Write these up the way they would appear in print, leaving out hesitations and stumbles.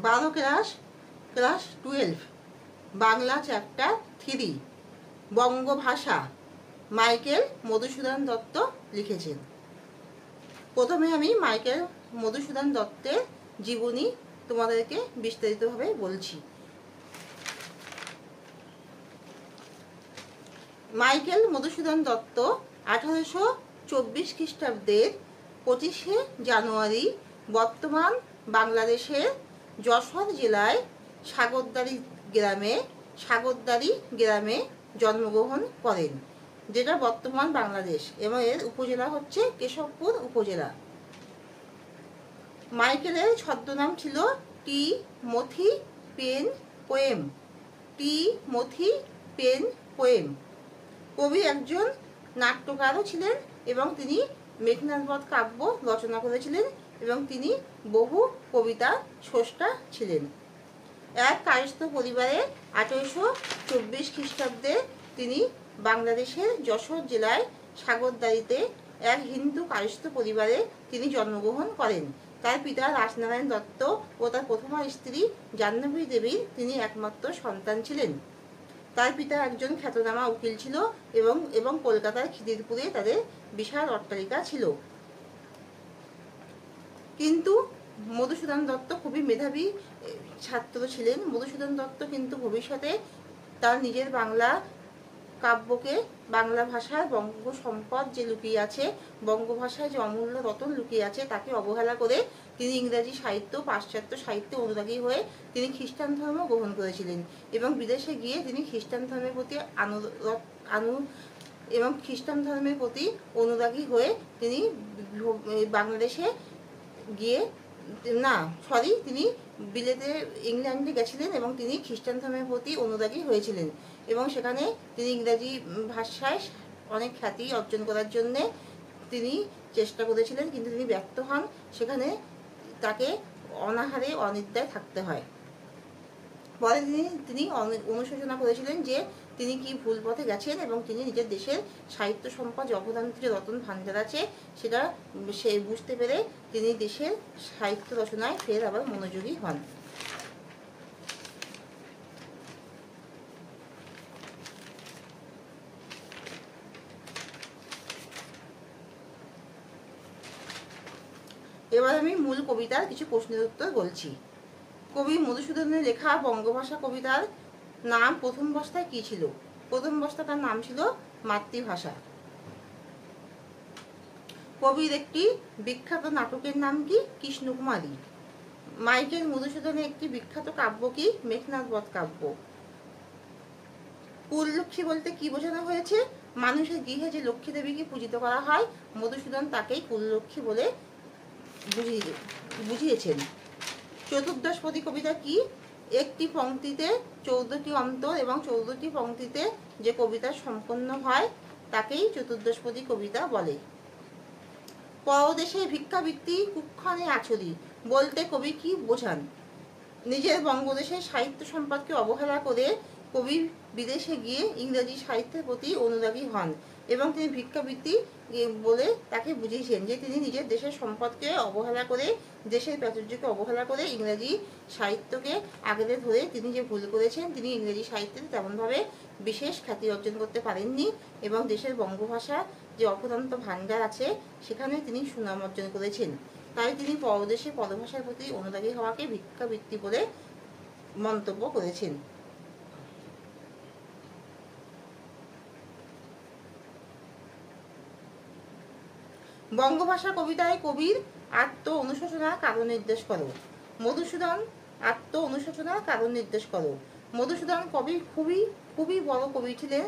12 class, class 12, Bangla chapter 3, বঙ্গভাষা, Michael Madhusudan Dutta লিখেছেন। প্রথমে আমি মাইকেল মধুসূদন দত্তের জীবনী তোমাদেরকে বিস্তারিতভাবে বলছি। মাইকেল মধুসূদন দত্ত 1824 খ্রিস্টাব্দের 25শে জানুয়ারি বর্তমান বাংলাদেশের যশোর জেলায় সাগরদাড়ি গ্রামে জন্মগ্রহণ করেন, যেটা বর্তমান বাংলাদেশ, এবং এর উপজেলা হচ্ছে কেশবপুর উপজেলা। মাইকেলের ছদ্মনাম ছিল টিমোথি পেন পোয়েম। কবি একজন নাট্যকারও ছিলেন এবং তিনি মেঘনাদ বধ কাব্য রচনা করেছিলেন এবং তিনি বহু কবিতার স্রষ্টা ছিলেন। এক কায়স্থ পরিবারে 1824 খ্রিস্টাব্দে তিনি বাংলাদেশের যশোর জেলায় সাগরদাড়িতে এক হিন্দু কায়স্থ পরিবারে তিনি জন্মগ্রহণ করেন। তার পিতা রাসনারায়ণ দত্ত ও তার প্রথমা স্ত্রী জাহ্নবী দেবীর তিনি একমাত্র সন্তান ছিলেন। তার পিতা একজন খ্যাতনামা উকিল ছিল এবং কলকাতার খিদিরপুরে তাদের বিশাল অট্টালিকা ছিল। কিন্তু মধুসূদন দত্ত খুবই মেধাবী ছাত্র ছিলেন। মধুসূদন দত্ত কিন্তু ভবিষ্যতে তার নিজের বাংলা কাব্যকে, বাংলা ভাষার বঙ্গ সম্পদ যে লুকিয়ে আছে, বঙ্গভাষায় যে অমূল্য রতন লুকিয়ে আছে, তাকে অবহেলা করে তিনি ইংরাজি সাহিত্য, পাশ্চাত্য সাহিত্যে অনুরাগী হয়ে তিনি খ্রিস্টান ধর্ম গ্রহণ করেছিলেন এবং বিদেশে গিয়ে তিনি খ্রিস্টান ধর্মের প্রতি অনুরাগী হয়ে তিনি বাংলাদেশে গিয়ে তিনি ইংল্যান্ডে গেছিলেন এবং তিনি খ্রিস্টান ধর্মের প্রতি অনুরাগী হয়েছিলেন এবং সেখানে তিনি ইংরাজি ভাষায় অনেক খ্যাতি অর্জন করার জন্যে তিনি চেষ্টা করেছিলেন, কিন্তু তিনি ব্যর্থ হন। সেখানে তাকে অনাহারে অনিদ্রায় থাকতে হয়। পরে তিনি অনুশোচনা করেছিলেন যে তিনি কি ভুল পথে গেছেন এবং তিনি নিজের দেশের সাহিত্য সম্পদ, অবদান্ত্রী রতন ভাণ্ডার আছে, সেটা সে বুঝতে পেরে তিনি দেশের সাহিত্য রচনায় ফের আবার মনোযোগী হন। এবার আমি মূল কবিতার কিছু প্রশ্নের উত্তর বলছি। কবি মধুসূদনের লেখা বঙ্গভাষা কবিতার নাম প্রথম অবস্থায় কি ছিল? প্রথম অবস্থায় তার নাম ছিল মাতৃভাষা। কবির একটি বিখ্যাত নাটকের নাম কি? কৃষ্ণকুমারী। মাইকেল মধুসূদনের একটি বিখ্যাত কাব্য কি? মেঘনাদ বধ কাব্য। কুললক্ষ্মী বলতে কি বোঝানো হয়েছে? মানুষের গৃহে যে লক্ষ্মী দেবীকে পূজিত করা হয়, মধুসূদন তাকেই কুললক্ষ্মী বলে বুঝিয়েছেন। চতুর্দশপদী কবিতা কি? একটি পংক্তিতে 14টি অন্তর এবং 14টি পংক্তিতে যে কবিতা সম্পন্ন হয় তাকেই চতুর্দশপদী কবিতা বলে। পরদেশে ভিক্ষাবৃত্তি কুক্ষণে আছড়ি বলতে কবি কি বোঝান? নিজের বঙ্গদেশের সাহিত্য সম্পদকে অবহেলা করে কবি বিদেশে গিয়ে ইংরেজি সাহিত্যের প্রতি অনুরাগী হন এবং তিনি ভিক্ষাবৃত্তি বলে তাকে বুঝিয়েছেন যে তিনি নিজের দেশের সম্পদকে অবহেলা করে, দেশের প্রাচুর্যকে অবহেলা করে ইংরেজি সাহিত্যকে আগলে ধরে তিনি যে ভুল করেছেন, তিনি ইংরেজি সাহিত্যে তেমনভাবে বিশেষ খ্যাতি অর্জন করতে পারেননি এবং দেশের বঙ্গভাষা যে অফুরন্ত ভাণ্ডার আছে সেখানে তিনি সুনাম অর্জন করেছেন। তাই তিনি পরদেশে পরভাষার প্রতি অনুরাগী হওয়াকে ভিক্ষাবৃত্তি বলে মন্তব্য করেছেন। বঙ্গভাষা কবিতায় কবির আত্ম অনুশোচনার কারণ নির্দেশ করো। মধুসূদন আত্ম অনুশোচনার কারণ নির্দেশ করো। মধুসূদন কবি খুবই বড় কবি ছিলেন,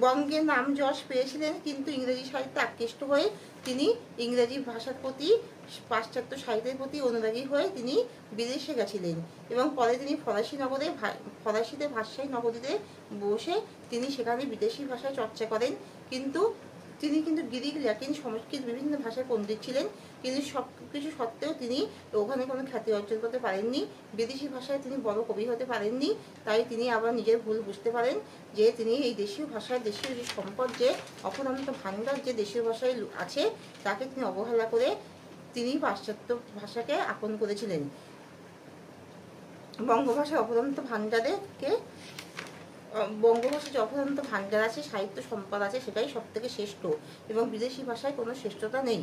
বঙ্গের নাম যশ পেয়েছিলেন, কিন্তু ইংরেজি সাহিত্যে আকৃষ্ট হয়ে তিনি ইংরেজি ভাষার প্রতি, পাশ্চাত্য সাহিত্যের প্রতি অনুরাগী হয়ে তিনি বিদেশে গেছিলেন এবং পরে তিনি ফরাসিতে ভাষাই নগরীতে বসে তিনি সেখানে বিদেশি ভাষায় চর্চা করেন। তিনি কিন্তু গ্রিক, ল্যাটিন, সংস্কৃত বিভিন্ন ভাষায় পণ্ডিত ছিলেন, কিন্তু সব কিছু সত্ত্বেও তিনি ওখানে কোনো খ্যাতি অর্জন করতে পারেননি, বিদেশি ভাষায় তিনি বড় কবি হতে পারেননি। তাই তিনি আবার নিজের ভুল বুঝতে পারেন যে তিনি এই দেশীয় ভাষায়, দেশীয় যে সম্পদ, যে অফুরন্ত ভাণ্ডার যে দেশীয় ভাষায় আছে, তাকে তিনি অবহেলা করে তিনি পাশ্চাত্য ভাষাকে আপন করেছিলেন। বঙ্গভাষার অফুরন্ত ভাণ্ডারকে বঙ্গভাষার যে অফুরন্ত ভাণ্ডার আছে, সাহিত্য সম্পদ আছে, সেটাই সব থেকে শ্রেষ্ঠ এবং বিদেশি ভাষায় কোনো শ্রেষ্ঠতা নেই।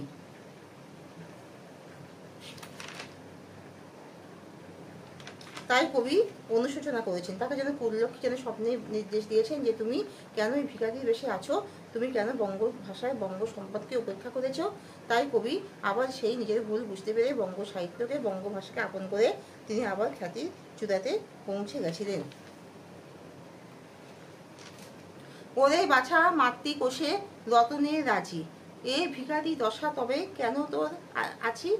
তাই কবি অনুশোচনা করেছেন, তাকে যেন পরিলক্ষী যেন স্বপ্নে নির্দেশ দিয়েছেন যে তুমি কেন এই ভিখারির বেশে আছো, তুমি কেন বঙ্গ ভাষায় বঙ্গ সম্পদকে উপেক্ষা করেছো। তাই কবি আবার সেই নিজের ভুল বুঝতে পেরে বঙ্গ সাহিত্যকে বঙ্গ ভাষাকে আপন করে তিনি আবার খ্যাতির চূড়াতে পৌঁছে গেছিলেন। ওরে বাছা মাতৃকোষে রতনের রাজি, এ ভিখারি দশা তবে কেন তোর আছি।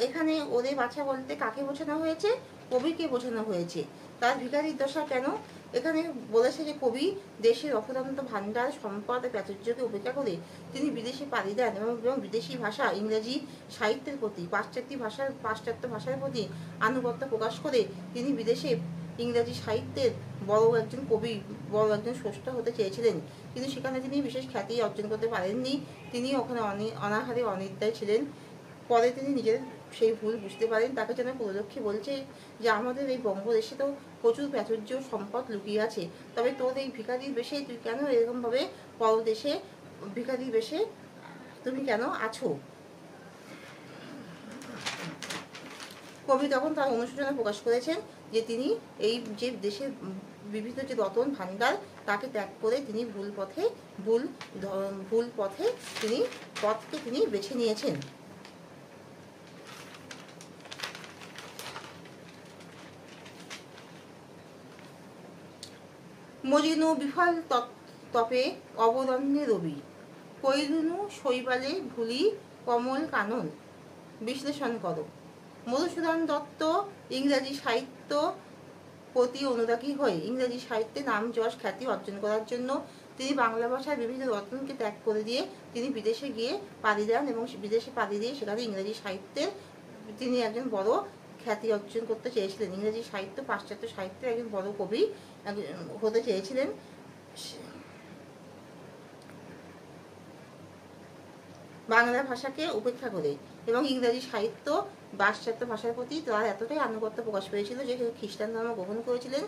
এখানে ওরে বাছা বলতে কাকে বোঝানো হয়েছে? কবিকে বোঝানো হয়েছে। তার ভিখারির দশা কেন? এখানে বলেছে যে কবি দেশের অফুরন্ত ভাণ্ডার সম্পদ প্রাচুর্যকে উপেক্ষা করে তিনি বিদেশে পাড়ি দেন এবং বিদেশি ভাষা ইংরেজি সাহিত্যের প্রতি পাশ্চাত্য ভাষার প্রতি আনুগত্য প্রকাশ করে তিনি বিদেশে ইংরেজি সাহিত্যের বড় একজন কবি, বড় একজন স্রষ্টা হতে চেয়েছিলেন, কিন্তু সেখানে তিনি বিশেষ খ্যাতি অর্জন করতে পারেননি। তিনি ওখানে অনাহারে অনিদ্রায় ছিলেন। পরে তিনি নিজের সেই ভুল বুঝতে পারেন। তাকে যেন পরিলক্ষী বলছে যে আমাদের এই বঙ্গদেশে তো প্রচুর প্রাচুর্য সম্পদ লুকিয়ে আছে, তবে তোর এই ভিখারির বেশে তুই কেন এরকমভাবে পরদেশে ভিখারির বেশে তুমি কেন আছো। কবি তখন তার অনুশোচনা প্রকাশ করেছেন যে তিনি এই যে দেশের বিভিন্ন যে রতন ভাণ্ডার তাকে ত্যাগ করে তিনি ভুল পথে তিনি বেছে নিয়েছেন। মজিনু বিফল তপে অবদন্নে রবি, কৈলুনু শৈবালে ভুলি কমল কানন। বিশ্লেষণ করো। মধুসূদন দত্ত ইংরাজি সাহিত্য প্রতি অনুরাগী হয়ে ইংরেজি সাহিত্যে নাম যশ খ্যাতি অর্জন করার জন্য তিনি বাংলা ভাষার বিভিন্ন রত্নকে ত্যাগ করে দিয়ে তিনি বিদেশে গিয়ে পাড়ি দেন এবং বিদেশে পাড়ি দিয়ে সেখানে ইংরেজি সাহিত্যের তিনি একজন বড় খ্যাতি অর্জন করতে চেয়েছিলেন। ইংরেজি সাহিত্য পাশ্চাত্য সাহিত্যের একজন বড় কবি হতে চেয়েছিলেন। বাংলা ভাষাকে উপেক্ষা করে এবং ইংরেজি সাহিত্য পাশ্চাত্য ভাষার প্রতি তার এতটাই আনুগত্য প্রকাশ পেয়েছিল যে খ্রিস্টান ধর্ম গ্রহণ করেছিলেন।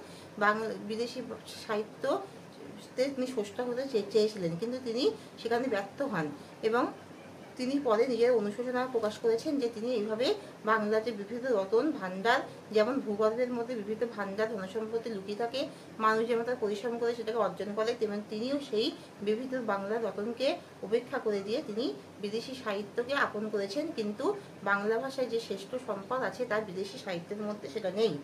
বিদেশি সাহিত্য তিনি স্রষ্টা হতে চেয়েছিলেন, কিন্তু তিনি সেখানে ব্যর্থ হন এবং তিনি পরে নিজের অনুশোচনা প্রকাশ করেছেন যে তিনি এইভাবে বাংলার যে বিভিন্ন রতন ভাণ্ডার, যেমন ভূগর্ভের মধ্যে বিভিন্ন ভাণ্ডার ধনসম্পত্তি লুকিয়ে থাকে, মানুষ যেমন তার পরিশ্রম করে সেটাকে অর্জন করে, তেমন তিনিও সেই বিভিন্ন বাংলার রতনকে উপেক্ষা করে দিয়ে তিনি বিদেশি সাহিত্যকে আপন করেছেন, কিন্তু বাংলা ভাষায় যে শ্রেষ্ঠ সম্পদ আছে তার বিদেশি সাহিত্যের মধ্যে সেটা নেই।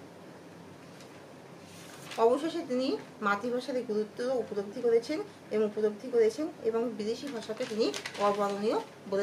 অবশেষে তিনি মাতৃভাষার গুরুত্ব উপলব্ধি করেছেন এবং বিদেশি ভাষাকে তিনি অবমাননীয় বলে